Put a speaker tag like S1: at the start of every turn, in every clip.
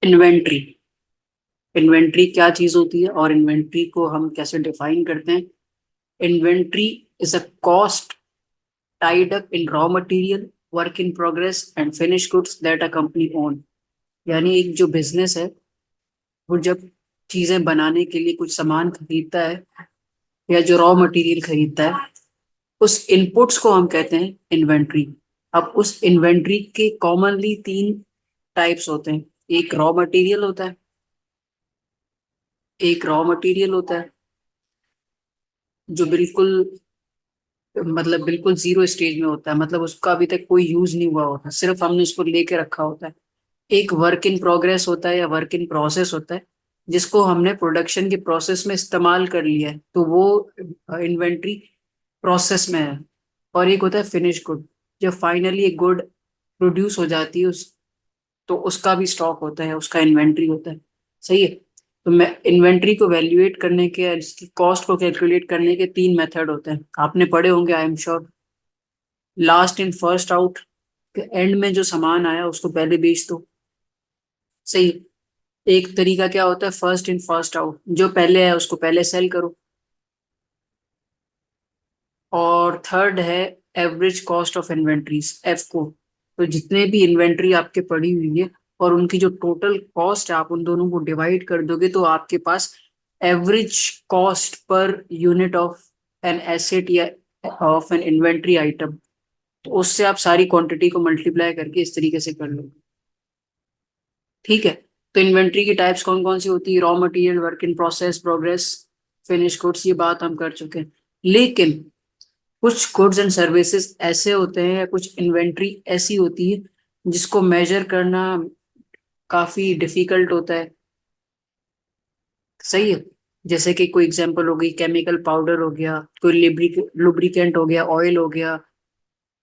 S1: Inventory. Inventory क्या चीज होती है और इन्वेंट्री को हम कैसे डिफाइन करते हैं? Inventory is a cost tied up in raw material, work in progress and finished goods that a company own। यानी एक जो बिजनेस है वो जब चीजें बनाने के लिए कुछ सामान खरीदता है या जो रॉ मटेरियल खरीदता है, उस इनपुट्स को हम कहते हैं इन्वेंट्री। अब उस इन्वेंट्री के कॉमनली तीन टाइप्स होते हैं। एक रॉ मटेरियल होता है, एक रॉ मटेरियल होता है जो बिल्कुल मतलब बिल्कुल जीरो स्टेज में होता है, मतलब उसका अभी तक कोई यूज नहीं हुआ होता, सिर्फ हमने उसको लेके रखा होता है। एक वर्क इन प्रोग्रेस होता है या वर्क इन प्रोसेस होता है जिसको हमने प्रोडक्शन के प्रोसेस में इस्तेमाल कर लिया है, तो वो इन्वेंट्री प्रोसेस में है। और एक होता है फिनिश गुड, जब फाइनली एक गुड प्रोड्यूस हो जाती है उस, तो उसका भी स्टॉक होता है, उसका इन्वेंट्री होता है। सही है। तो मैं इन्वेंट्री को वैल्यूएट करने के, इसकी कॉस्ट को कैलकुलेट करने के तीन मेथड होते हैं, आपने पढ़े होंगे I am sure. Last in first out, and में जो सामान आया उसको पहले बेच दो। सही। एक तरीका क्या होता है, फर्स्ट इन फर्स्ट आउट, जो पहले है उसको पहले सेल करो। और थर्ड है average cost of inventories, F को। तो जितने भी इन्वेंट्री आपके पड़ी हुई है और उनकी जो टोटल कॉस्ट है, आप उन दोनों को डिवाइड कर दोगे तो आपके पास average cost per unit of an asset या ऑफ एन इन्वेंट्री आइटम, तो उससे आप सारी क्वांटिटी को मल्टीप्लाई करके इस तरीके से कर लोगे। ठीक है। तो इन्वेंट्री की टाइप्स कौन कौन सी होती है? Raw material, work in process, progress, finish goods, ये बात हम कर चुके हैं। लेकिन कुछ गुड्स एंड सर्विसेज ऐसे होते हैं या कुछ इन्वेंट्री ऐसी होती है जिसको मेजर करना काफी डिफिकल्ट होता है। सही है। जैसे कि कोई एग्जांपल हो गई, केमिकल पाउडर हो गया, कोई लुब्रिकेंट हो गया, ऑयल हो गया,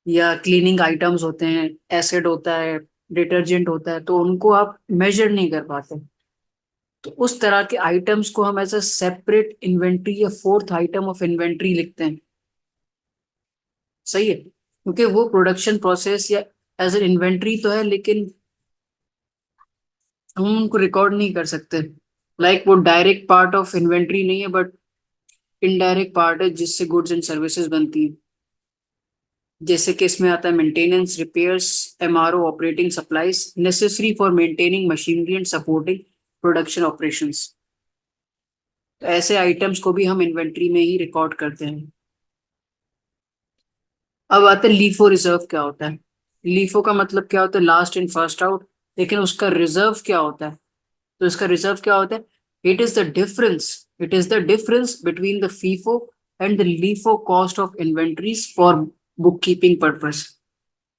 S1: या क्लीनिंग आइटम्स होते हैं, एसिड होता है, डिटर्जेंट होता है, तो उनको आप मेजर नहीं कर पाते। तो उस तरह के आइटम्स को हम एज अ सेपरेट इन्वेंट्री या फोर्थ आइटम ऑफ इन्वेंट्री लिखते हैं। सही है, क्योंकि वो प्रोडक्शन प्रोसेस या एज एन इन्वेंट्री तो है, लेकिन हम उनको रिकॉर्ड नहीं कर सकते। वो डायरेक्ट पार्ट ऑफ इन्वेंट्री नहीं है, बट इनडायरेक्ट पार्ट है जिससे गुड्स एंड सर्विसेज बनती है। जैसे कि इसमें आता है maintenance, repairs, MRO, operating supplies necessary for maintaining machinery and supporting production operations. तो ऐसे आइटम्स को भी हम इन्वेंट्री में ही रिकॉर्ड करते हैं। अब आते हैं लीफो रिजर्व क्या होता है। लीफो का मतलब क्या होता है? Last in first out. लेकिन उसका रिजर्व क्या होता है? तो इसका रिजर्व क्या होता है? It is the difference, it is the difference between the FIFO and the LIFO cost of inventories for book keeping purpose.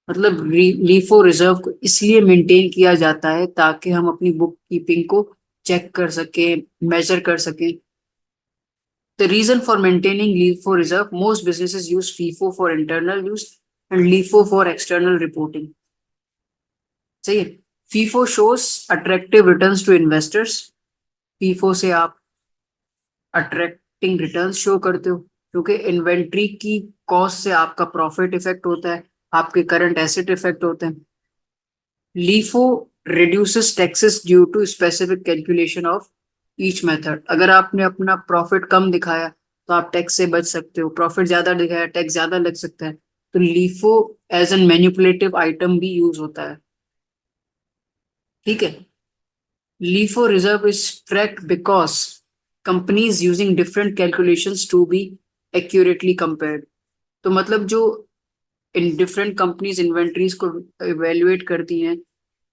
S1: मतलब लीफो रिजर्व को इसलिए मेंटेन किया जाता है ताकि हम अपनी बुक कीपिंग को चेक कर सके, मेजर कर सकें। The reason for maintaining LIFO reserve, most businesses use FIFO for internal use and LIFO for external reporting. सही है। FIFO shows attractive returns to investors। FIFO से आप अट्रैक्टिंग रिटर्न्स शो करते हो, क्योंकि इन्वेंट्री की कॉस्ट से आपका प्रॉफिट इफेक्ट होता है, आपके करंट एसेट इफेक्ट होते हैं। LIFO reduces taxes due to specific calculation of each method। अगर आपने अपना प्रॉफिट कम दिखाया तो आप टैक्स से बच सकते हो, प्रॉफिट ज्यादा दिखाया टैक्स ज्यादा लग सकता है। तो LIFO as an manipulative item भी यूज होता है। ठीक है। LIFO reserve is tracked because companies using different calculations to be accurately compared. तो मतलब जो इन डिफरेंट कंपनीज इन्वेंट्रीज को इवेल्युएट करती हैं,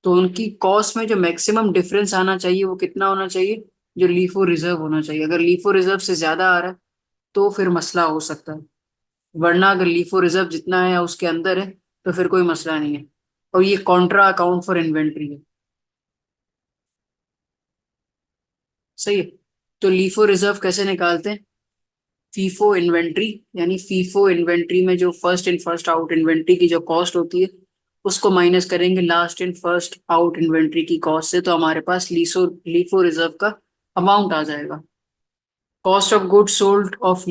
S1: तो उनकी कॉस्ट में जो मैक्सिमम डिफरेंस आना चाहिए वो कितना होना चाहिए? जो लीफो रिजर्व होना चाहिए। अगर लीफो रिजर्व से ज्यादा आ रहा है तो फिर मसला हो सकता है, वरना अगर लीफो रिजर्व जितना है या उसके अंदर है तो फिर कोई मसला नहीं है। और ये कॉन्ट्रा अकाउंट फॉर इन्वेंट्री है। सही है। तो लीफो रिजर्व कैसे निकालते हैं? फीफो इन्वेंट्री, यानी फीफो इन्वेंट्री में जो first in first out inventory की जो कॉस्ट होती है उसको माइनस करेंगे last in first out inventory की कॉस्ट से, तो हमारे पास लीसो लीफो रिजर्व का अमाउंट आ जाएगा। Cost of goods sold off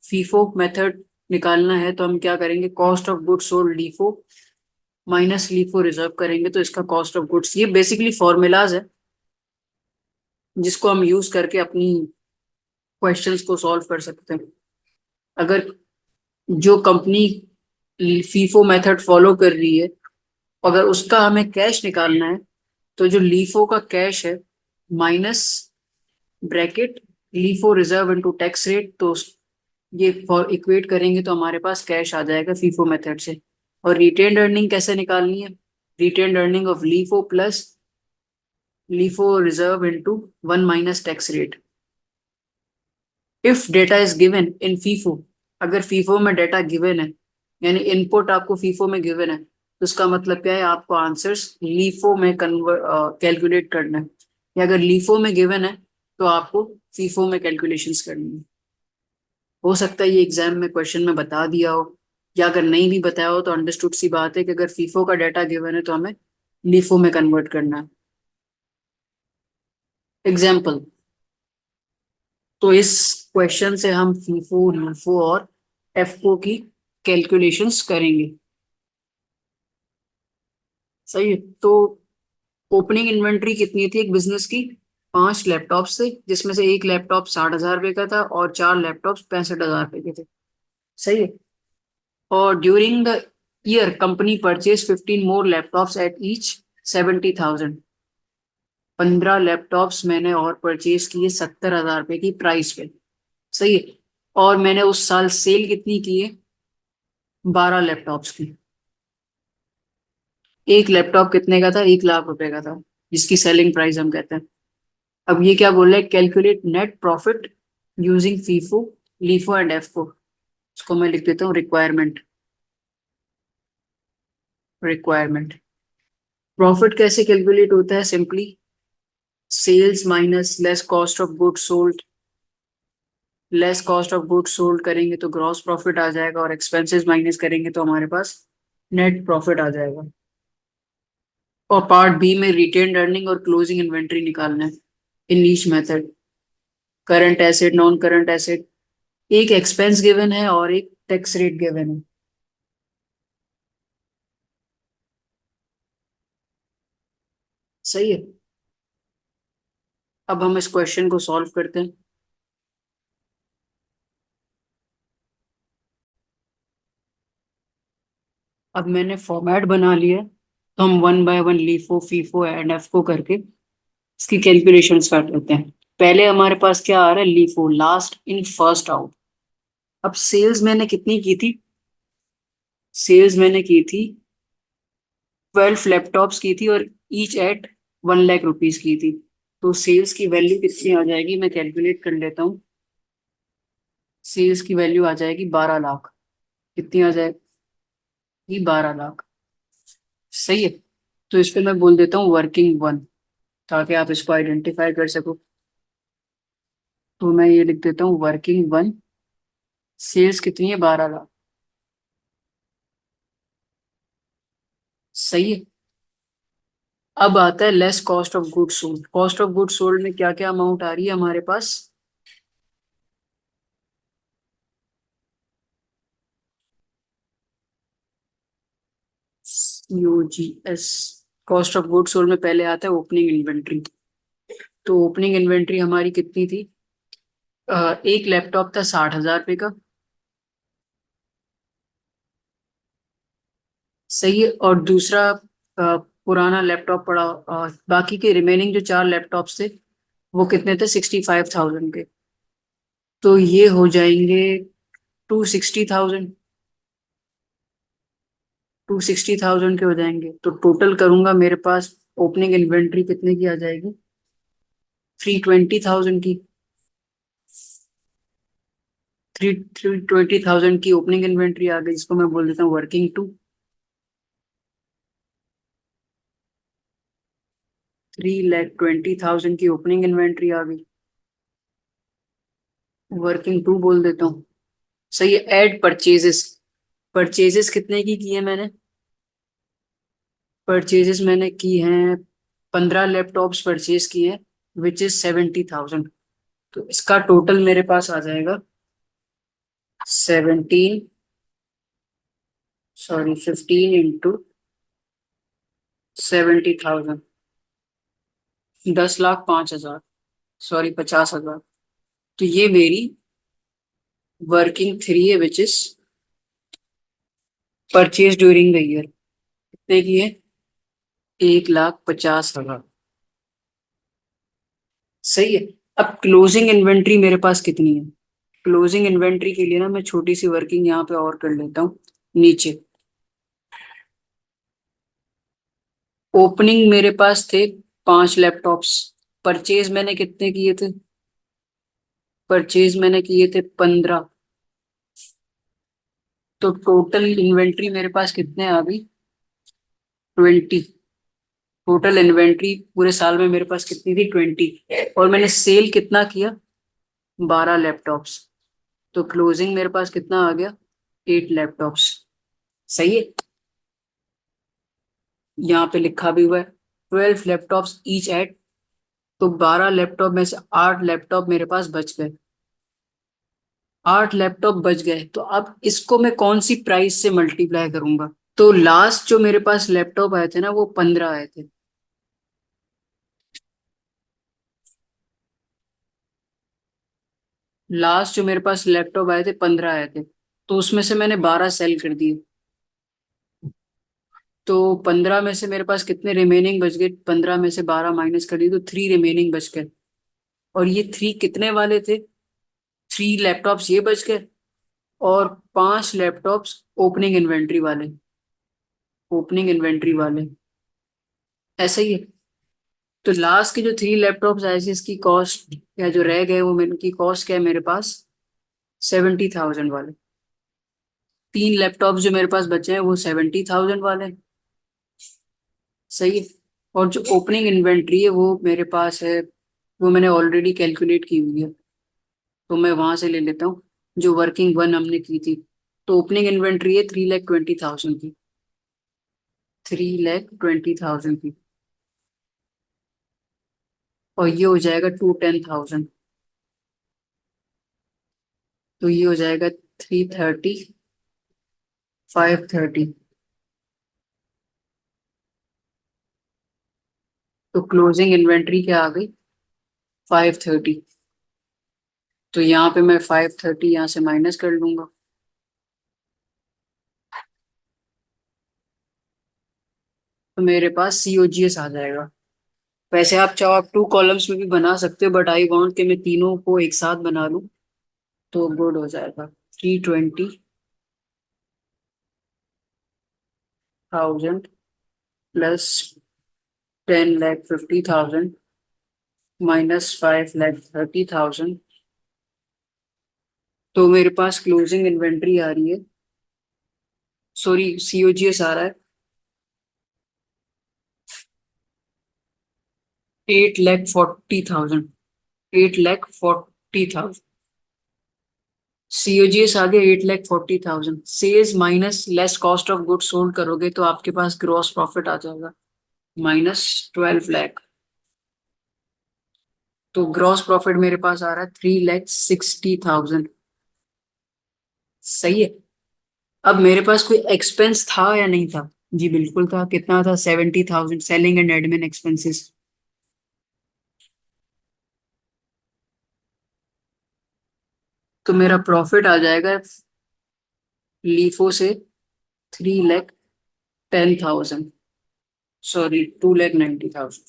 S1: FIFO method निकालना है तो हम क्या करेंगे? Cost of goods sold LIFO minus LIFO reserve करेंगे, तो इसका कॉस्ट ऑफ गुड्स, ये बेसिकली फॉर्मूलाज है, जिसको हम यूज करके अपनी क्वेश्चंस को सॉल्व कर सकते हैं। अगर जो कंपनी फीफो मेथड फॉलो कर रही है, अगर उसका हमें कैश निकालना है, तो जो लीफो का कैश है minus bracket LIFO reserve into tax rate, तो ये फॉर इक्वेट करेंगे तो हमारे पास कैश आ जाएगा फीफो मेथड से। और रिटेन्ड अर्निंग कैसे निकालनी है? Retained earning of LIFO plus LIFO reserve into 1 - tax rate. If data is given in FIFO, अगर फीफो में डेटा गिवन है, यानी इनपुट आपको फीफो में गिवन है, तो उसका मतलब क्या है, आपको आंसर्स लीफो में कन्वर्ट कैलकुलेट करना है। या अगर लीफो में गिवन है तो आपको फीफो में कैलकुलेशंस करनी है। हो सकता है ये एग्जाम में क्वेश्चन में बता दिया हो, या अगर नहीं भी बताया हो तो अंडरस्टूड सी बात है कि अगर फीफो का डाटा गिवन है तो हमें लीफो में कन्वर्ट करना है। एग्जाम्पल, तो इस क्वेश्चन से हम फीफो, लीफो और एफओ की कैलकुलेशंस करेंगे। सही है। तो ओपनिंग इन्वेंट्री कितनी थी एक बिजनेस की? 5 लैपटॉप थे, जिसमें से एक लैपटॉप 60,000 रुपए का था और 4 लैपटॉप 65,000 रुपए के थे। सही है। और during the year company purchase 15 more laptops at each 70,000। 15 laptops मैंने और परचेज किए 70,000 रुपए की प्राइस पे। सही है। और मैंने उस साल सेल कितनी की है? 12 लैपटॉप्स की। एक लैपटॉप कितने का था? 1 लाख रुपए का था, जिसकी सेलिंग प्राइस हम कहते हैं। अब ये क्या बोल रहा है? Calculate net profit using FIFO, LIFO and एफको। इसको मैं लिख देता हूँ रिक्वायरमेंट। रिक्वायरमेंट प्रॉफिट कैसे कैलकुलेट होता है? Simply sales minus less cost of goods sold. Less cost of goods sold करेंगे तो ग्रॉस प्रॉफिट आ जाएगा, और एक्सपेंसेस माइनस करेंगे तो हमारे पास नेट प्रॉफिट आ जाएगा। और पार्ट बी में रिटेन्ड अर्निंग और क्लोजिंग इन्वेंट्री निकालना है in each method. Current asset, non current asset, एक एक्सपेंस गिवन है और एक टैक्स रेट गिवन है। सही है। अब हम इस क्वेश्चन को सॉल्व करते हैं। अब मैंने फॉर्मेट बना लिया है, तो हम 1 by 1 लीफो, फीफो एंड एफको करके इसकी कैलकुलेशन स्टार्ट करते हैं। पहले हमारे पास क्या आ रहा है? LIFO last in first out. अब सेल्स मैंने कितनी की थी? सेल्स मैंने की थी 12 लैपटॉप्स की थी, और ईच एट 1 लाख रुपीज की थी। तो सेल्स की वैल्यू कितनी आ जाएगी? मैं कैलकुलेट कर लेता हूँ। सेल्स की वैल्यू आ जाएगी 12 लाख। कितनी आ जाएगी? 12 लाख। सही है। तो इस पे मैं बोल देता हूँ वर्किंग वन, ताकि आप इसको आइडेंटिफाई कर सको। तो मैं ये लिख देता हूँ वर्किंग वन। सेल्स कितनी है? 12 लाख। सही है। अब आता है less cost of goods sold. Cost of goods sold में क्या क्या अमाउंट आ रही है हमारे पास? UGS. Cost of goods sold में पहले आता है ओपनिंग इन्वेंट्री। तो ओपनिंग इन्वेंट्री हमारी कितनी थी? एक लैपटॉप था 60,000 रुपए का। सही है। और दूसरा पुराना लैपटॉप पड़ा, बाकी के रिमेनिंग जो 4 लैपटॉप्स थे वो कितने थे? 65,000 के। तो ये हो जाएंगे 260,000। 260,000 के हो जाएंगे, तो टोटल करूंगा मेरे पास ओपनिंग इन्वेंट्री कितने की आ जाएगी? 320,000 की। 320,000 की ओपनिंग इन्वेंट्री आ गई, इसको मैं बोल देता हूँ वर्किंग टू। 3,20,000 की ओपनिंग इन्वेंट्री आ गई, वर्किंग टू बोल देता हूँ। सही है। Add purchases. परचेजेस कितने की है मैंने? परचेजेस मैंने की हैं 15 लैपटॉप्स परचेज किए हैं, विच इज 70,000। तो इसका टोटल मेरे पास आ जाएगा 17, सॉरी 15 × 70,000, 10,05,000। सॉरी 50,000। तो ये मेरी वर्किंग थ्री है which is purchase during the year. कितने की है? 1,50,000। सही है। अब क्लोजिंग इन्वेंट्री मेरे पास कितनी है? क्लोजिंग इन्वेंट्री के लिए ना मैं छोटी सी वर्किंग यहाँ पे और कर लेता हूँ नीचे। ओपनिंग मेरे पास थे 5 लैपटॉप्स। परचेज मैंने कितने किए थे? परचेज मैंने किए थे 15। तो टोटल इन्वेंट्री मेरे पास कितने आ गई? 20। टोटल इन्वेंट्री पूरे साल में मेरे पास कितनी थी? 20। और मैंने सेल कितना किया? 12 लैपटॉप्स। तो क्लोजिंग मेरे पास कितना आ गया? 8 लैपटॉप्स। सही है। यहाँ पे लिखा भी हुआ है 12 लैपटॉप्स ईच एट। तो 12 लैपटॉप में से 8 लैपटॉप मेरे पास बच गए। 8 लैपटॉप बच गए, तो अब इसको मैं कौन सी प्राइस से मल्टीप्लाई करूंगा? तो लास्ट जो मेरे पास लैपटॉप आए थे ना वो 15 आए थे। लास्ट जो मेरे पास लैपटॉप आए थे 15 आए थे। तो उसमें से मैंने 12 सेल कर दिए। तो 15 में से मेरे पास कितने रिमेनिंग बच गए? 15 में से 12 माइनस कर दिए तो 3 रिमेनिंग बच गए। और ये 3 कितने वाले थे? 3 लैपटॉप्स ये बच गए, और 5 लैपटॉप्स ओपनिंग इन्वेंट्री वाले। ओपनिंग इन्वेंट्री वाले। ऐसा ही है। तो लास्ट के जो 3 लैपटॉप्स आए थे इसकी कॉस्ट, या जो रह गए वो इनकी कॉस्ट क्या है मेरे पास? 70,000 वाले। 3 लैपटॉप जो मेरे पास बचे हैं वो 70,000 वाले हैं। सही है। और जो ओपनिंग इन्वेंट्री है वो मेरे पास है, वो मैंने ऑलरेडी कैलकुलेट की हुई है। तो मैं वहां से ले लेता हूँ जो वर्किंग वन हमने की थी। तो ओपनिंग इन्वेंट्री है 3,20,000 की। 3,20,000 की। और ये हो जाएगा 210,000। तो ये हो जाएगा 330, 530। तो क्लोजिंग इन्वेंट्री क्या आ गई? 530। तो यहाँ पे मैं 530 यहाँ से माइनस कर लूंगा। तो मेरे पास सीओजीएस आ जाएगा। वैसे आप चाहो आप 2 कॉलम्स में भी बना सकते हो, बट आई वांट कि मैं तीनों को एक साथ बना लूं। तो गुड हो जाएगा। 320,000 प्लस 10,50,000 माइनस 5,30,000। तो मेरे पास क्लोजिंग इन्वेंट्री आ रही है, सॉरी सीओजीएस आ रहा है 8,40,000। 8,40,000। सीओजीएस आ गया 8,40,000। Sales minus less cost of goods sold करोगे तो आपके पास ग्रॉस प्रॉफिट आ जाएगा -12 लाख। तो ग्रॉस प्रॉफिट मेरे पास आ रहा है 3,60,000। सही है। अब मेरे पास कोई एक्सपेंस था या नहीं था? जी बिल्कुल था। कितना था? 70,000 सेलिंग एंड एडमिन एक्सपेंसेस। तो मेरा प्रॉफिट आ जाएगा लीफो से 3,10,000। सॉरी 2,90,000।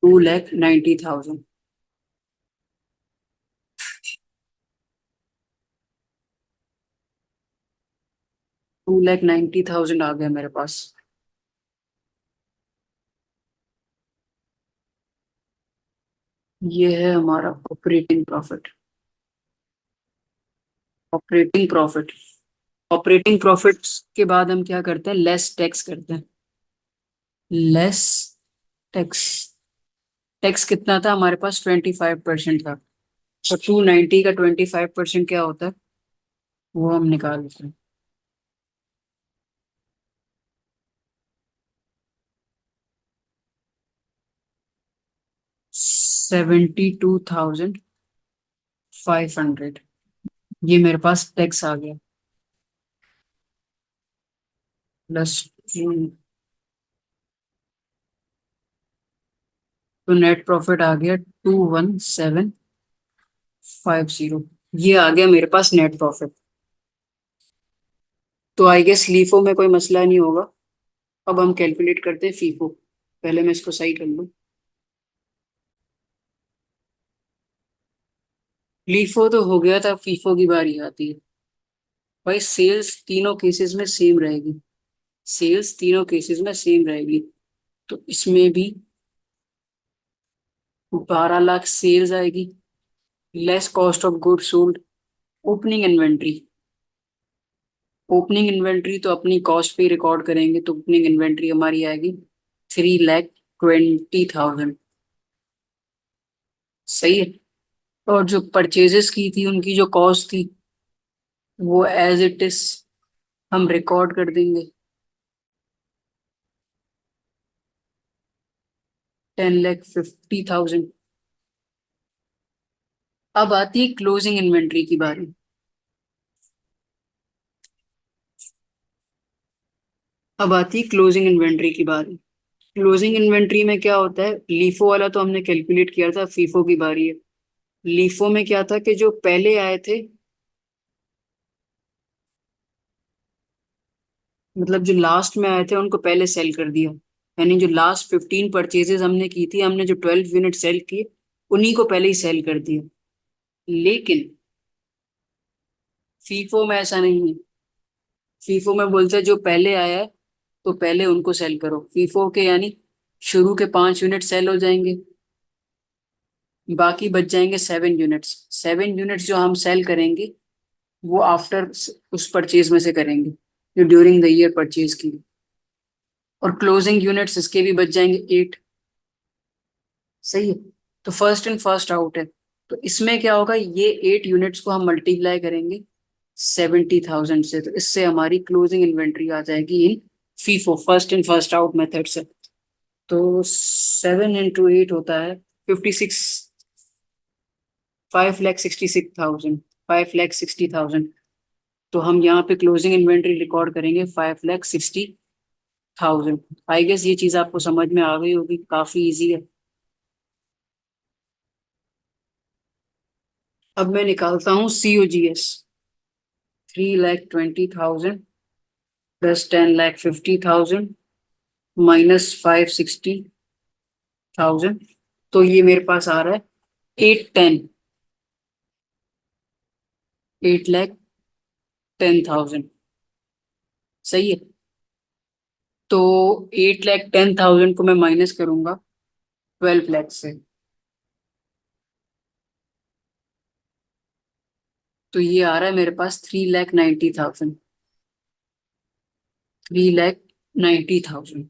S1: 2,90,000। 2,90,000 आ गया मेरे पास। ये है हमारा operating profit. Operating profit. Operating profit के बाद हम क्या करते हैं? लेस टैक्स करते हैं। Less tax. टैक्स कितना था हमारे पास? 25% था। तो 290 का 25% क्या होता है वो हम निकाल लेते हैं। 72,500। ये मेरे पास टैक्स आ गया। प्लस तो नेट प्रॉफिट आ गया 21750। ये आ गया मेरे पास नेट प्रॉफिट। तो आई गेस लीफो में कोई मसला नहीं होगा। अब हम कैलकुलेट करते हैं फीफो। पहले मैं इसको सही कर लूं। लीफो तो हो गया था, फीफो की बारी आती है। भाई सेल्स तीनों केसेस में सेम रहेगी। सेल्स तीनों केसेस में सेम रहेगी। तो इसमें भी 12 लाख सेल्स आएगी, less cost of good sold. Opening inventory, opening inventory तो अपनी कॉस्ट पे रिकॉर्ड करेंगे, तो ओपनिंग इन्वेंट्री हमारी आएगी 3,20,000। सही है। और जो परचेजेस की थी उनकी जो कॉस्ट थी वो एज इट इज हम रिकॉर्ड कर देंगे, 10,50,000। अब आती है क्लोजिंग इन्वेंट्री की बारी। अब आती है क्लोजिंग इन्वेंट्री की बारी। क्लोजिंग इन्वेंट्री में क्या होता है, लीफो वाला तो हमने कैलकुलेट किया था, फीफो की बारी है। लीफो में क्या था कि जो पहले आए थे, मतलब जो लास्ट में आए थे उनको पहले सेल कर दिया। यानी जो लास्ट 15 परचेजेस हमने की थी, हमने जो 12 यूनिट सेल किए उन्हीं को पहले ही सेल कर दिया। लेकिन फीफो में ऐसा नहीं है। फीफो में बोलते हैं जो पहले आया है तो पहले उनको सेल करो। फीफो के यानी शुरू के 5 यूनिट सेल हो जाएंगे, बाकी बच जाएंगे 7 यूनिट्स। 7 यूनिट्स जो हम सेल करेंगे वो आफ्टर उस परचेज में से करेंगे जो ड्यूरिंग द ईयर परचेज की। और क्लोजिंग यूनिट्स इसके भी बच जाएंगे 8। सही है। तो फर्स्ट इन फर्स्ट आउट है। तो इसमें क्या होगा, ये 8 यूनिट्स को हम मल्टीप्लाई करेंगे 70,000 से, तो इससे हमारी क्लोजिंग इन्वेंट्री आ जाएगी in FIFO, first in first out method से। तो 7 into 8 होता है 56, 5,60,000, 5,60,000। तो हम यहाँ पे क्लोजिंग इन्वेंट्री रिकॉर्ड करेंगे 5,60,000। आई गेस ये चीज आपको समझ में आ गई होगी, काफी इजी है। अब मैं निकालता हूँ COGS। 3,20,000 प्लस 10,50,000 -5,60,000। तो ये मेरे पास आ रहा है 8,10,000। सही है। तो 8,10,000 को मैं माइनस करूंगा 12 लाख से, तो ये आ रहा है मेरे पास 3,90,000। 3,90,000।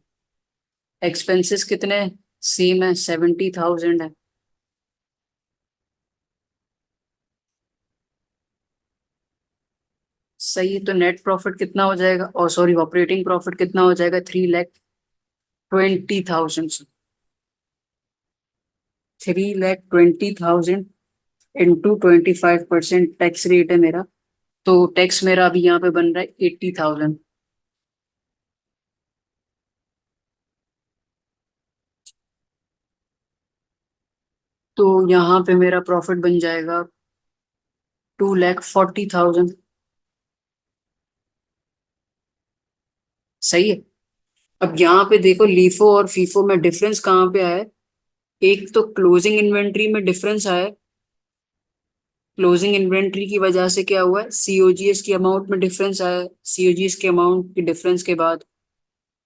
S1: एक्सपेंसेस कितने, सेम है, 70,000 है। सही है। तो नेट प्रॉफिट कितना हो जाएगा, और सॉरी ऑपरेटिंग प्रॉफिट कितना हो जाएगा, 3,20,000। 3,20,000 इंटू 25% टैक्स रेट है मेरा। तो टैक्स मेरा अभी यहाँ पे बन रहा है 80,000। तो यहाँ पे मेरा प्रॉफिट बन जाएगा 2,40,000। सही है। अब यहाँ पे देखो लीफो और फीफो में डिफरेंस कहाँ पे आया है। एक तो क्लोजिंग इन्वेंट्री में डिफरेंस आया है। क्लोजिंग इन्वेंट्री की वजह से क्या हुआ है, सीओजीएस की अमाउंट में डिफरेंस आया है। सीओजीएस के अमाउंट के डिफरेंस के बाद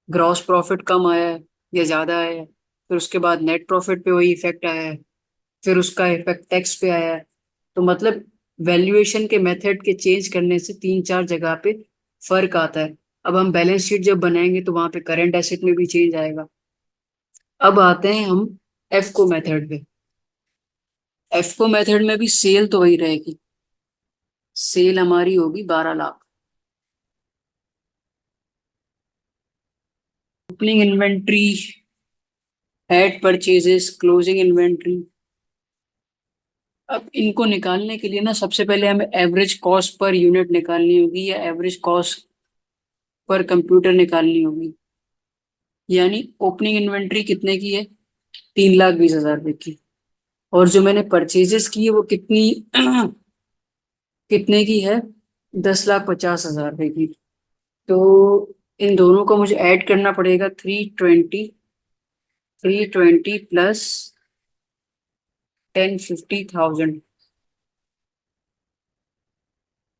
S1: ग्रॉस प्रॉफिट कम आया है या ज्यादा आया है। फिर उसके बाद नेट प्रॉफिट पे वही इफेक्ट आया है। फिर उसका इफेक्ट टैक्स पे आया है। तो मतलब वैल्यूएशन के मेथड के चेंज करने से 3-4 जगह पे फर्क आता है। अब हम बैलेंस शीट जब बनाएंगे तो वहां पे करंट एसेट में भी चेंज आएगा। अब आते हैं हम एफको मेथड पे। एफको मेथड में भी सेल तो वही रहेगी। सेल हमारी होगी 12 lakh. Opening inventory, add purchases, closing inventory. अब इनको निकालने के लिए ना सबसे पहले हमें एवरेज कॉस्ट पर यूनिट निकालनी होगी या एवरेज कॉस्ट पर कंप्यूटर निकालनी होगी। यानी ओपनिंग इन्वेंट्री कितने की है, 3,20,000 रुपए की। और जो मैंने परचेजेस की है वो कितनी कितने की है? 10,50,000 रुपए की। तो इन दोनों को मुझे ऐड करना पड़ेगा। 320 प्लस 10,50,000।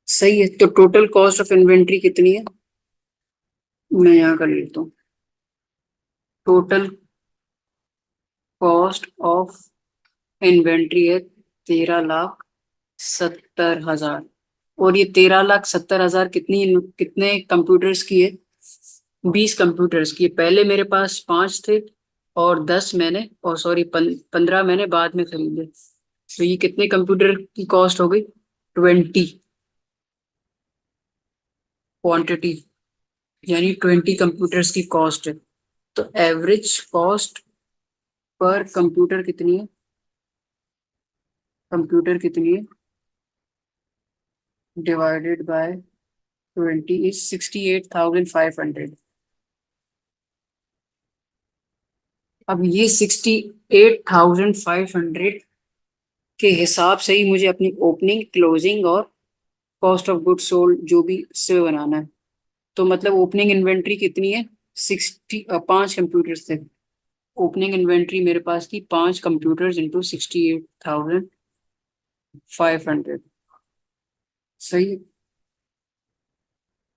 S1: सही है। तो टोटल कॉस्ट ऑफ इन्वेंट्री कितनी है? मैं यहाँ कर लेता हूँ। टोटल कॉस्ट ऑफ इन्वेंट्री है 13,70,000। और ये 13,70,000 कितने कंप्यूटर्स की है? 20 कंप्यूटर्स की है। पहले मेरे पास 5 थे और 10 मैंने, और सॉरी 15 मैंने बाद में खरीदे। तो ये कितने कंप्यूटर की कॉस्ट हो गई? 20 क्वांटिटी, यानी 20 कंप्यूटर्स की कॉस्ट है। तो एवरेज कॉस्ट पर कंप्यूटर कितनी है? कंप्यूटर कितनी है डिवाइडेड बाय 20 इज 68,500। अब ये 68,500 के हिसाब से ही मुझे अपनी ओपनिंग, क्लोजिंग और कॉस्ट ऑफ गुड्स सोल्ड जो भी से बनाना है। तो मतलब ओपनिंग इन्वेंट्री कितनी है? 5 कंप्यूटर्स थे। ओपनिंग इन्वेंट्री मेरे पास की 5 कंप्यूटर्स इंटू 68,500। सही है।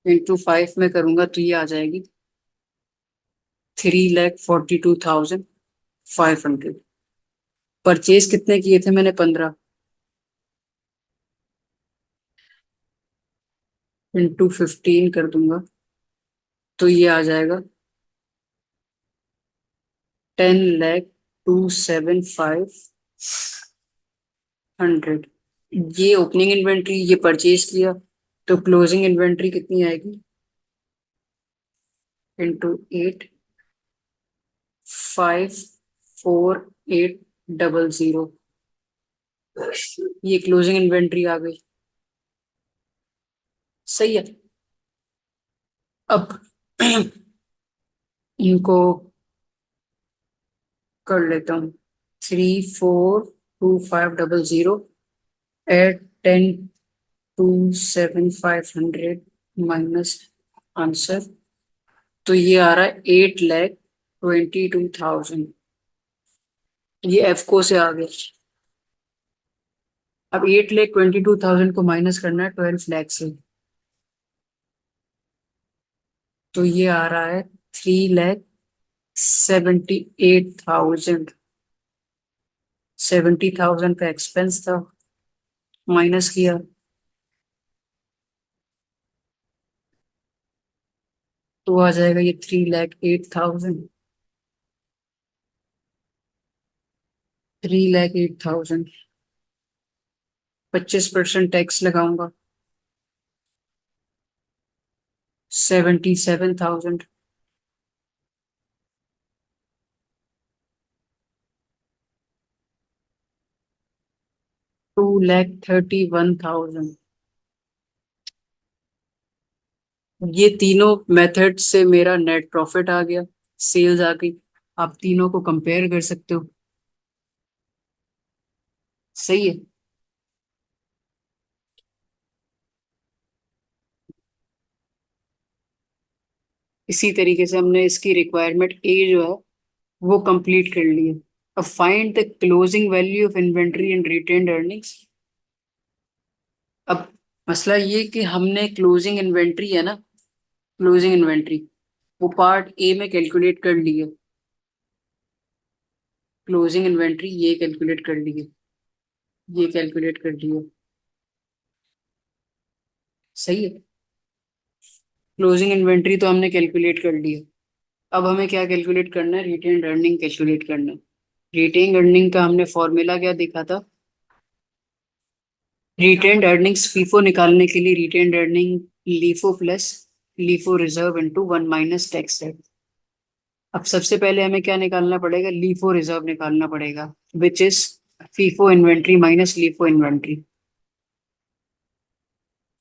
S1: इंटू 5 में करूंगा तो ये आ जाएगी 3,42,500। परचेज कितने किए थे मैंने? 15 इंटू 15 कर दूंगा तो ये आ जाएगा 10,02,7500। ये ओपनिंग इन्वेंट्री, ये परचेज किया। तो क्लोजिंग इन्वेंट्री कितनी आएगी? इंटू 8, 54800। ये क्लोजिंग इन्वेंट्री आ गई। सही है। अब इनको कर लेता हूँ। 342500 एट 10,02,7500 माइनस आंसर। तो ये आ रहा है 8,22,000। ये एफको से आ गया। अब 8,22,000 को माइनस करना है 12 लाख से। तो ये आ रहा है 3,78,000। 70,000 का एक्सपेंस था, माइनस किया। तो आ जाएगा ये 3,08,000। 3,08,000। 25% टैक्स लगाऊंगा। 77,000। 2,31,000। ये तीनों मेथड से मेरा नेट प्रॉफिट आ गया, सेल्स आ गई। आप तीनों को कंपेयर कर सकते हो। सही है। इसी तरीके से हमने इसकी रिक्वायरमेंट ए जो है वो कंप्लीट कर ली है। अब find the closing value of inventory and retained earnings. अब मसला ये कि हमने क्लोजिंग इन्वेंट्री है ना, क्लोजिंग इन्वेंट्री वो पार्ट ए में कैलकुलेट कर ली है। क्लोजिंग इन्वेंट्री ये कैलकुलेट कर ली है, ये कैलकुलेट कर ली है। सही है। क्लोजिंग इन्वेंट्री तो हमने कैलकुलेट कर ली है। अब हमें क्या कैलकुलेट करना है? रिटेन्ड अर्निंग कैलकुलेट करना है। रिटेन्ड अर्निंग का हमने फॉर्मूला क्या देखा था? रिटेन्ड अर्निंग्स फीफो निकालने के लिए retained earning LIFO plus LIFO reserve into 1 minus tax है। अब सबसे पहले हमें क्या निकालना पड़ेगा? लीफो रिजर्व निकालना पड़ेगा, which is FIFO inventory minus LIFO inventory.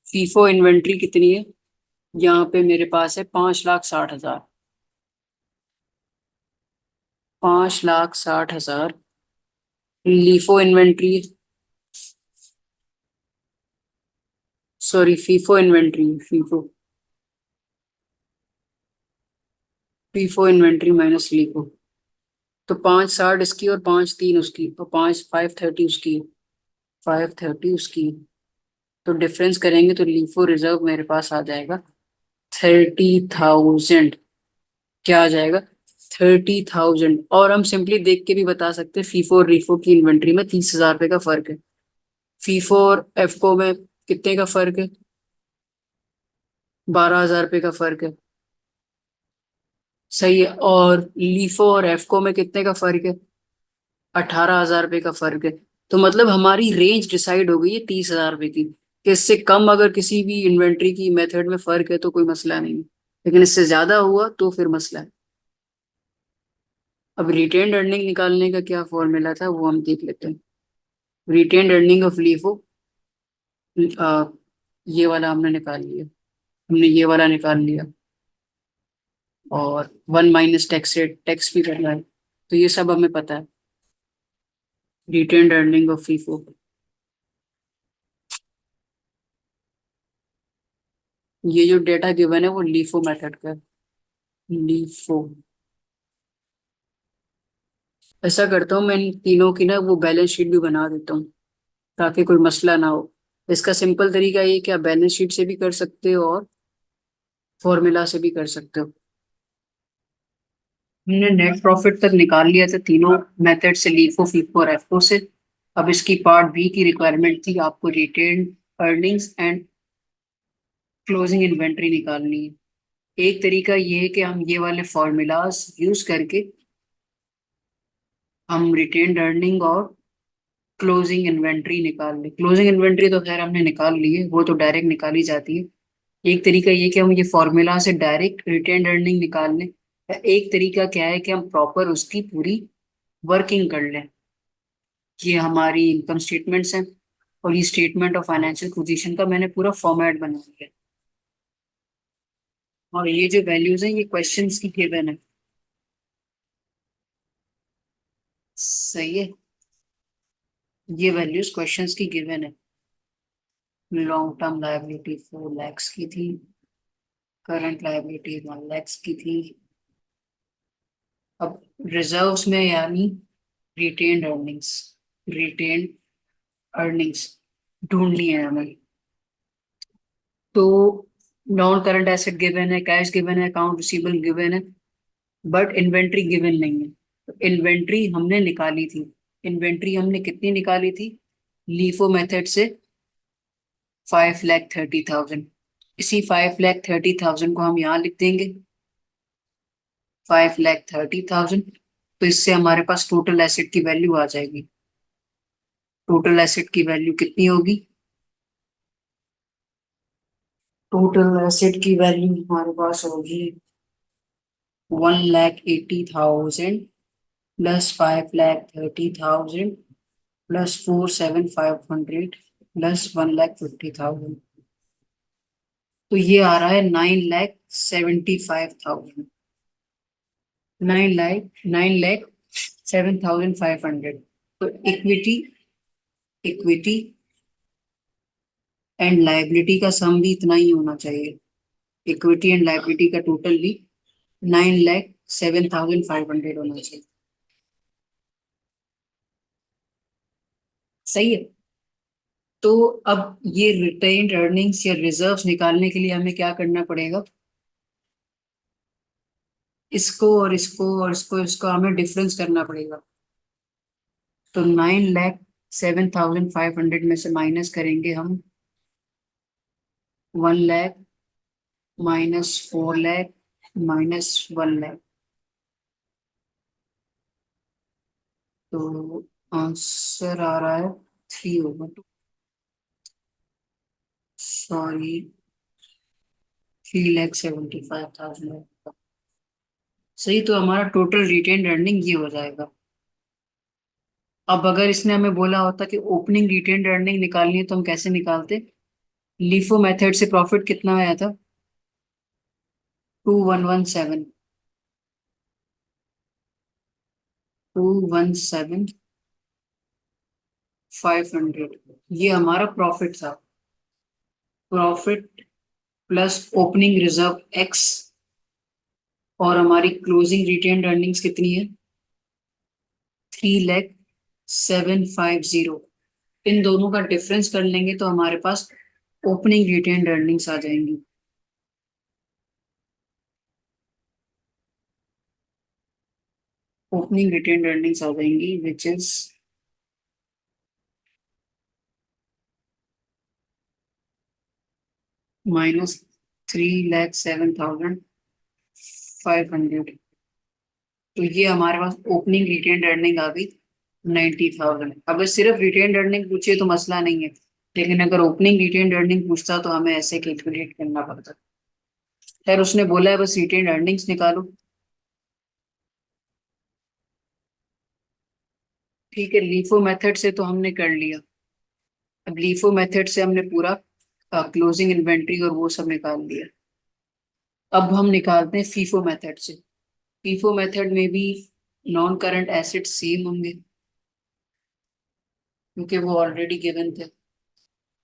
S1: FIFO inventory कितनी है? यहाँ पे मेरे पास है 5,60,000। 5,60,000 LIFO inventory, sorry FIFO inventory, FIFO FIFO inventory minus LIFO. तो 5,60 इसकी और 5,3 उसकी, तो 5,30 उसकी, 5,30 उसकी। तो डिफरेंस करेंगे तो लीफो रिजर्व मेरे पास आ जाएगा 30,000। क्या आ जाएगा? 30,000। और हम सिंपली देख के भी बता सकते हैं फीफो और रीफो की इन्वेंट्री में 30,000 रुपए का फर्क है। फीफो और एफको में कितने का फर्क है? 12,000 रुपए का फर्क है। सही है। और लीफो और एफको में कितने का फर्क है? 18,000 रुपए का फर्क है। तो मतलब हमारी रेंज डिसाइड हो गई है 30,000 रुपए की, कि इससे कम अगर किसी भी इन्वेंट्री की मेथड में फर्क है तो कोई मसला नहीं है, लेकिन इससे ज्यादा हुआ तो फिर मसला है। अब रिटेन्ड अर्निंग निकालने का क्या फॉर्मूला था वो हम देख लेते हैं। रिटेन्ड अर्निंग ऑफ लीफो, ये वाला हमने निकाल लिया, हमने ये वाला निकाल लिया। और 1 - टैक्स रेट, टैक्स भी करना है, तो ये सब हमें पता है। रिटेन्ड अर्निंग ऑफ फीफो, ये जो डेटा गिवन है वो लीफो मेथड का है। लीफो। ऐसा करता हूँ मैं इन तीनों की ना वो बैलेंस शीट भी बना देता हूँ, ताकि कोई मसला ना हो। इसका सिंपल तरीका ये कि आप बैलेंस शीट से भी कर सकते हो और फॉर्मूला से भी कर सकते हो। हमने नेट प्रॉफिट तक निकाल लिया था तीनों मेथड से, लीफो, फीफो और एफओ से। अब इसकी पार्ट बी की रिक्वायरमेंट थी, आपको retain earnings and closing inventory निकालनी है। एक तरीका ये है कि हम ये वाले फॉर्मूलाज यूज करके हम रिटेन्ड अर्निंग और क्लोजिंग इन्वेंट्री निकाल लें। क्लोजिंग इन्वेंट्री तो खैर हमने निकाल ली है, वो तो डायरेक्ट निकाली जाती है। एक तरीका ये कि हम ये फॉर्मूला से डायरेक्ट रिटेन्ड अर्निंग निकाल लें, या एक तरीका क्या है कि हम प्रॉपर उसकी पूरी वर्किंग कर लें। ये हमारी इनकम स्टेटमेंट्स हैं, और ये स्टेटमेंट ऑफ फाइनेंशियल पोजीशन का मैंने पूरा फॉर्मेट बना दिया है। और ये जो वैल्यूज हैं ये क्वेश्चंस की गिवन है। सही है, ये वैल्यूज क्वेश्चंस की गिवन है। लॉन्ग टर्म लायबिलिटी 4 lakhs की थी, करंट लायबिलिटी 1 lakhs की थी। अब रिजर्व्स में यानी रिटेन्ड अर्निंग्स, रिटेन्ड अर्निंग्स ढूंढनी है हमें। तो नॉन करंट एसेट गिवन है, कैश गिवन है, अकाउंट रिसीवेबल गिवन है, बट इन्वेंट्री गिवन नहीं है। तो इन्वेंट्री हमने निकाली थी। इन्वेंट्री हमने कितनी निकाली थी? लीफो मेथड से 5,30,000। इसी 5,30,000 को हम यहाँ लिख देंगे, 5,30,000। तो इससे हमारे पास टोटल एसेट की वैल्यू आ जाएगी। टोटल एसेट की वैल्यू कितनी होगी? टोटल एसेट की वैल्यू हमारे पास होगी 1,80,000 प्लस 5,30,000 प्लस 4,7,500 प्लस 1,50,000। तो ये आ रहा है 9,75,000, 9,07,500। तो इक्विटी, इक्विटी एंड लाइबिलिटी का सम भी इतना ही होना चाहिए। इक्विटी एंड लाइबिलिटी का टोटल भी 9,07,500 होना चाहिए। सही है। तो अब ये रिटेन्ड अर्निंग्स या रिजर्व्स निकालने के लिए हमें क्या करना पड़ेगा? इसको हमें डिफरेंस करना पड़ेगा। तो 9,07,500 में से माइनस करेंगे हम 1 लाख माइनस 4 लाख माइनस 1 लाख। तो आंसर आ रहा है 3/2, सॉरी 3,75,000। सही। तो हमारा टोटल रिटेन अर्निंग ये हो जाएगा। अब अगर इसने हमें बोला होता कि ओपनिंग रिटेन अर्निंग निकालनी है तो हम कैसे निकालते? लीफो मेथड से प्रॉफिट कितना आया था? 2,117। 217,500 ये हमारा प्रॉफिट था। Profit plus opening reserve x और हमारी क्लोजिंग रिटेन्ड अर्निंग्स कितनी है? 3,07,50। इन दोनों का डिफरेंस कर लेंगे तो हमारे पास ओपनिंग रिटेन्ड अर्निंग्स आ जाएंगी। ओपनिंग रिटेन्ड अर्निंग्स आ जाएंगी विच इज -3,07,500। तो ये हमारे पास ओपनिंग रिटेन्ड अर्निंग आ गई 90,000। अगर सिर्फ रिटेन्ड अर्निंग पूछे तो मसला नहीं है, लेकिन अगर ओपनिंग रिटेन्ड अर्निंग पूछता तो हमें ऐसे कैलकुलेट करना पड़ता। खैर उसने बोला है बस रिटेन्ड अर्निंग्स निकालो। ठीक है, लीफो मेथड से तो हमने कर लिया। अब लीफो मेथड से हमने पूरा क्लोजिंग इन्वेंट्री और वो सब निकाल लिया। अब हम निकालते हैं फीफो मेथड से। फीफो मेथड में भी नॉन करंट एसेट सेम होंगे क्योंकि वो ऑलरेडी गिवन थे।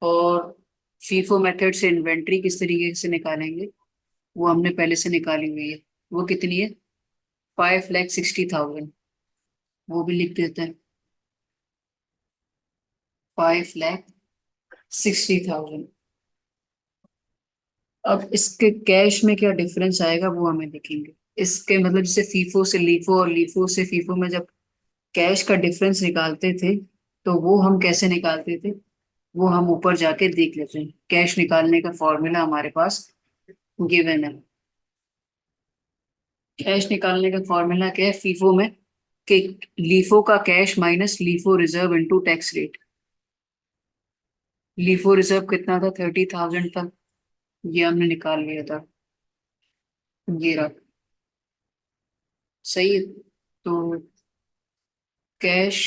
S1: और फीफो मेथड से इन्वेंट्री किस तरीके से निकालेंगे वो हमने पहले से निकाली हुई है। वो कितनी है? 5,60,000। वो भी लिख देते हैं, 5,60,000। अब इसके कैश में क्या डिफरेंस आएगा वो हमें देखेंगे। इसके मतलब जैसे फीफो से लीफो और लीफो से फीफो में जब कैश का डिफरेंस निकालते थे तो वो हम कैसे निकालते थे वो हम ऊपर जाके देख लेते हैं। कैश निकालने का फॉर्मूला हमारे पास गिवन है। कैश निकालने का फॉर्मूला क्या है फीफो में कि लीफो का cash minus LIFO reserve into tax rate. LIFO reserve कितना था? 30,000 था। ये हमने निकाल लिया था, ये रहा। सही है। तो कैश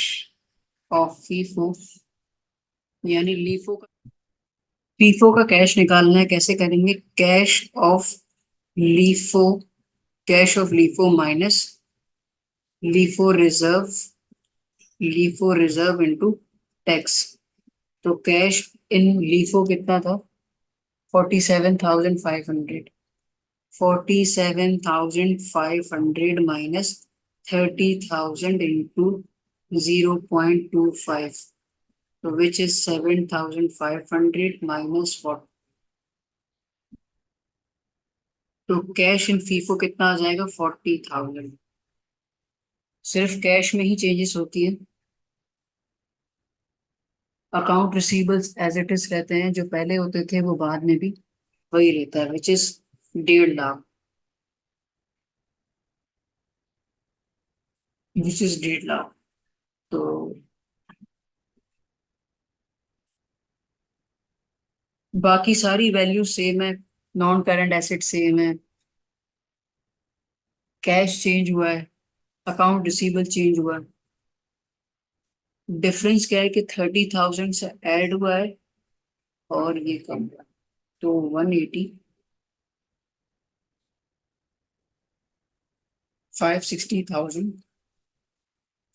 S1: ऑफ फीफो यानी लीफो का कैश निकालना है। कैसे करेंगे? LIFO cash of LIFO minus LIFO reserve LIFO reserve into tax. तो कैश इन लीफो कितना था? 47,500। 47,500 माइनस 30,000 इंटू 0.25, तो विच इज 7,500 माइनस 40। तो कैश इन फीफो कितना आ जाएगा? 40,000। सिर्फ कैश में ही चेंजेस होती है। Account receivables as it is रहते हैं, जो पहले होते थे वो बाद में भी वही रहता है which is 1.5 lakh. Which is 1.5 lakh. तो बाकी सारी वैल्यू सेम है। नॉन करंट एसेट सेम है। कैश चेंज हुआ है, अकाउंट रिसीवेबल चेंज हुआ है। डिफरेंस क्या है कि 30,000 से ऐड हुआ है और ये कम हुआ है। तो 180, 560,000,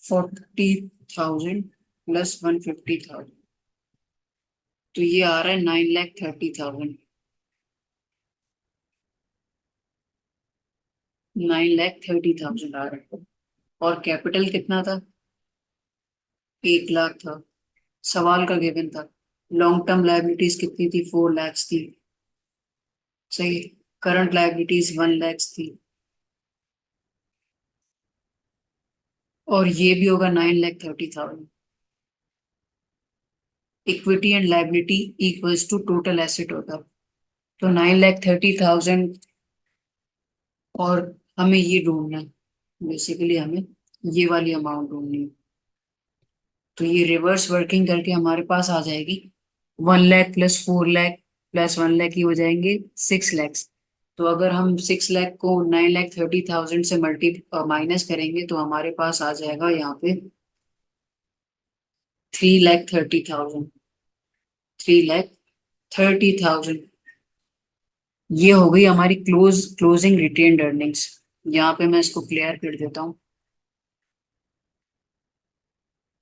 S1: 40,000 प्लस 150,000, तो ये आ रहा है 9,30,000। 9,30,000 आ रहा है। और कैपिटल कितना था? 1 लाख था। सवाल का गिवन था। लॉन्ग टर्म लायबिलिटीज कितनी थी? 4 लाख थी। सही। करंट लायबिलिटीज 1 लाख थी। और ये भी होगा 9,30,000। Equity and liability equals to total asset होता। तो 9,30,000 और हमें ये ढूंढना है। बेसिकली हमें ये वाली अमाउंट ढूंढनी है। तो ये रिवर्स वर्किंग करके हमारे पास आ जाएगी 1 लाख प्लस 4 लाख प्लस 1 लाख, ही हो जाएंगे 6 लाख। तो अगर हम 6 लाख को 9,30,000 से मल्टी माइनस करेंगे तो हमारे पास आ जाएगा यहाँ पे 3,30,000। 3,30,000 ये हो गई हमारी क्लोजिंग रिटेन्ड अर्निंग्स। यहाँ पे मैं इसको क्लियर कर देता हूँ।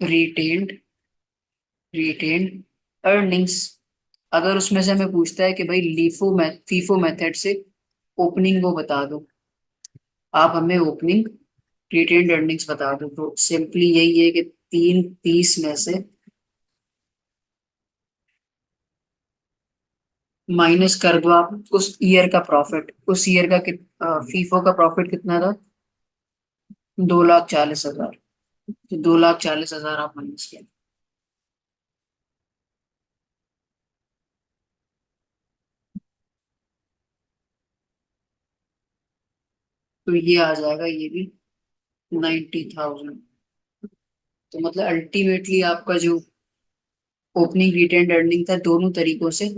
S1: Retained retained earnings. अगर उसमें से हमें पूछता है कि भाई फीफो मेथड से ओपनिंग वो बता दो, आप हमें ओपनिंग रिटेन्ड अर्निंग्स बता दो, तो सिंपली यही है कि 330 में से माइनस कर दो आप उस ईयर का प्रॉफिट। उस ईयर का फीफो का प्रॉफिट कितना था? 2,40,000। तो 2,40,000 आप माइनस किया, तो ये आ जाएगा ये भी 90,000। तो मतलब अल्टीमेटली आपका जो ओपनिंग रिटेन्ड अर्निंग था दोनों तरीकों से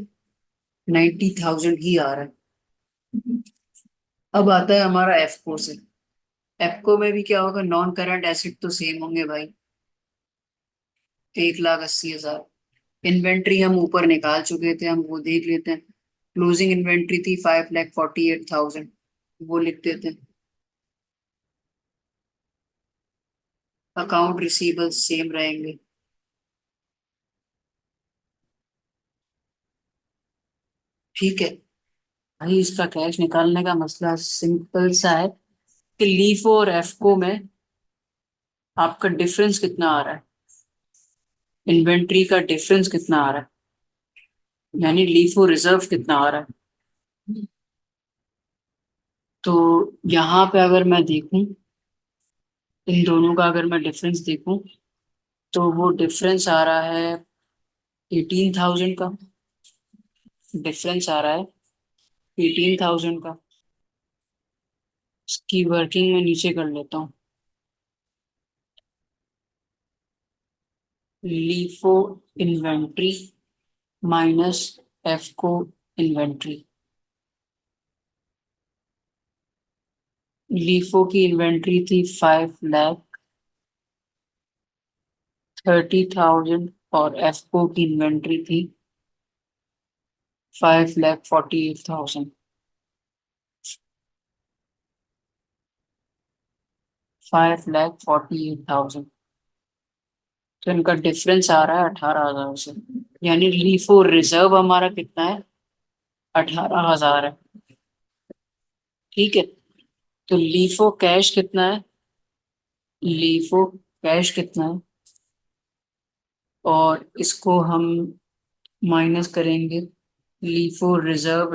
S1: 90,000 ही आ रहा है। अब आता है हमारा एफको से। एफको में भी क्या होगा? नॉन करंट एसेट तो सेम होंगे भाई, 1,80,000। इन्वेंट्री हम ऊपर निकाल चुके थे, हम वो देख लेते हैं। क्लोजिंग इन्वेंट्री थी 5,48,000, वो लिख देते हैं। अकाउंट रिसीवेबल सेम रहेंगे। ठीक है भाई, इसका कैश निकालने का मसला सिंपल सा है कि लीफो और एफको में आपका डिफरेंस कितना आ रहा है, इन्वेंट्री का डिफरेंस कितना आ रहा है, यानी लीफो रिजर्व कितना आ रहा है। तो यहाँ पे अगर मैं देखूं, इन दोनों का अगर मैं डिफरेंस देखूं, तो वो डिफरेंस आ रहा है 18,000 का। डिफरेंस आ रहा है 18,000 का। इसकी वर्किंग में नीचे कर लेता हूँ। लीफो इन्वेंट्री माइनस एफको इन्वेंट्री। लीफो की इन्वेंट्री थी 5,30,000 और एफको की इन्वेंट्री थी 5,48,000। 5,48,000। तो इनका डिफरेंस आ रहा है 18,000 से, यानी लीफो रिजर्व हमारा कितना है? 18,000 है। ठीक है, तो लीफो कैश कितना है? लीफो कैश कितना है? और इसको हम माइनस करेंगे LIFO reserve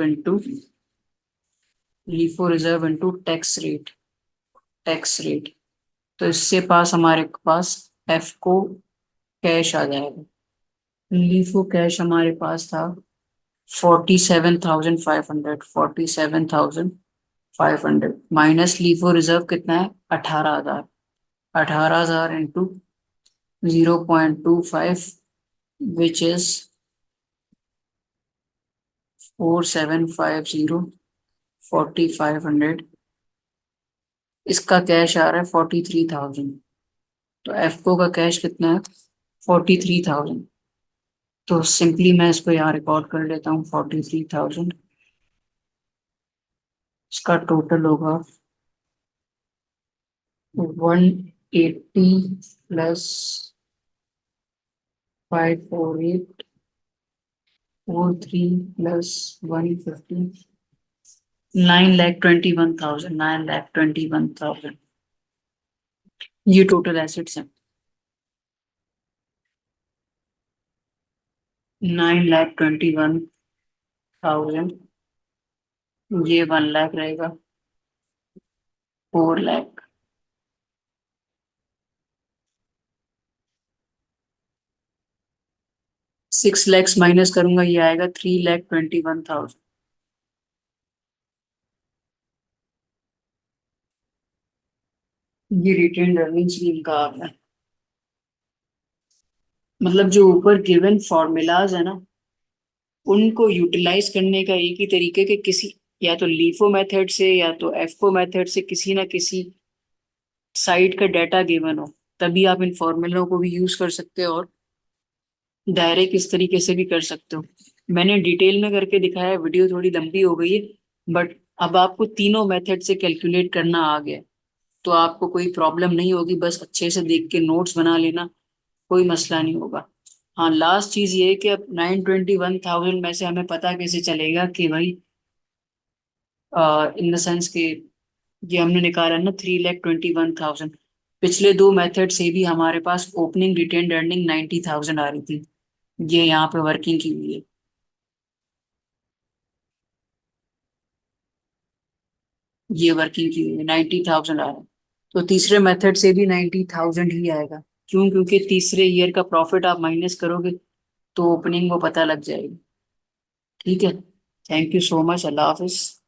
S1: into tax rate. तो इससे पास हमारे पास एफ को कैश आ जाएगा। लीफो कैश हमारे पास था 47,500। 47,500 माइनस लीफो रिजर्व कितना है? 18,000। 18,000 इंटू 0.25, विच इज 4,750। 4,500। इसका कैश आ रहा है 43,000। तो एफको का कैश कितना है? 43,000। तो सिंपली मैं इसको यहाँ रिकॉर्ड कर लेता हूँ 43,000। इसका टोटल होगा 180 प्लस 54843 प्लस 150, 9,21,000। 9,21,000 ये टोटल एसेट्स हैं। 9,21,000, ये 1 लाख रहेगा। 4 लाख। 6 लैक्स माइनस करूंगा, ये आएगा 3,21,000। ये रिटेन अर्निंग स्कीम का आपने, मतलब जो ऊपर गिवन फॉर्मूलाज है ना, उनको यूटिलाइज करने का एक ही तरीके के किसी, या तो लीफो मेथड से या तो एफको मेथड से, किसी ना किसी साइट का डाटा गिवन हो, तभी आप इन फॉर्मूलों को भी यूज कर सकते हो और डायरेक्ट इस तरीके से भी कर सकते हो। मैंने डिटेल में करके दिखाया है, वीडियो थोड़ी लंबी हो गई है, बट अब आपको तीनों मेथड से कैलकुलेट करना आ गया, तो आपको कोई प्रॉब्लम नहीं होगी। बस अच्छे से देख के नोट्स बना लेना, कोई मसला नहीं होगा। हाँ, लास्ट चीज ये है कि अब 921,000 में से हमें पता कैसे चलेगा कि भाई इन द सेंस कि ये हमने निकाला ना 3,21,000, पिछले दो मेथड से भी हमारे पास ओपनिंग रिटेन्ड अर्निंग 90,000 आ रही थी, ये यहाँ पे वर्किंग की हुई है, ये वर्किंग की हुई है, 90,000 आ रहा है। तो तीसरे मेथड से भी 90,000 ही आएगा। क्यों? क्योंकि तीसरे ईयर का प्रॉफिट आप माइनस करोगे तो ओपनिंग वो पता लग जाएगी। ठीक है, thank you so much, Allah Hafiz.